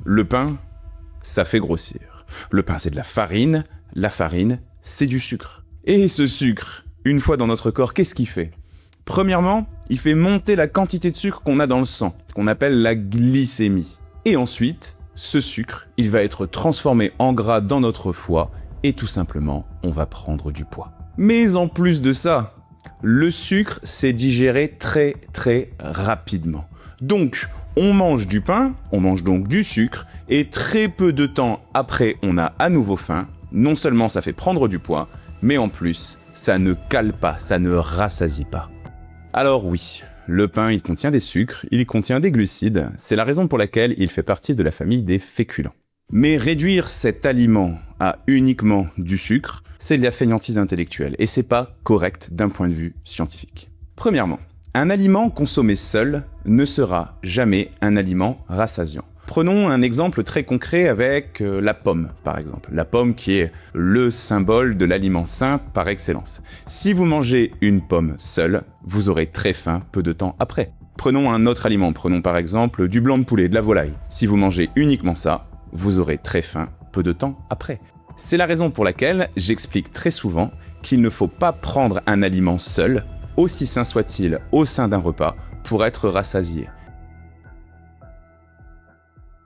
Le pain, ça fait grossir. Le pain, c'est de la farine, c'est du sucre. Et ce sucre, une fois dans notre corps, qu'est-ce qu'il fait ? Premièrement, il fait monter la quantité de sucre qu'on a dans le sang, qu'on appelle la glycémie. Et ensuite, ce sucre, il va être transformé en gras dans notre foie, et tout simplement, on va prendre du poids. Mais en plus de ça, le sucre, c'est digéré très très rapidement. Donc, on mange du pain, on mange donc du sucre, et très peu de temps après, on a à nouveau faim. Non seulement ça fait prendre du poids, mais en plus, ça ne cale pas, ça ne rassasie pas. Alors oui, le pain, il contient des sucres, il contient des glucides, c'est la raison pour laquelle il fait partie de la famille des féculents. Mais réduire cet aliment à uniquement du sucre, c'est de la fainéantise intellectuelle, et c'est pas correct d'un point de vue scientifique. Premièrement, un aliment consommé seul ne sera jamais un aliment rassasiant. Prenons un exemple très concret avec la pomme, par exemple. La pomme qui est le symbole de l'aliment sain par excellence. Si vous mangez une pomme seule, vous aurez très faim peu de temps après. Prenons un autre aliment, prenons par exemple du blanc de poulet, de la volaille. Si vous mangez uniquement ça, vous aurez très faim peu de temps après. C'est la raison pour laquelle j'explique très souvent qu'il ne faut pas prendre un aliment seul, aussi sain soit-il, au sein d'un repas, pour être rassasié.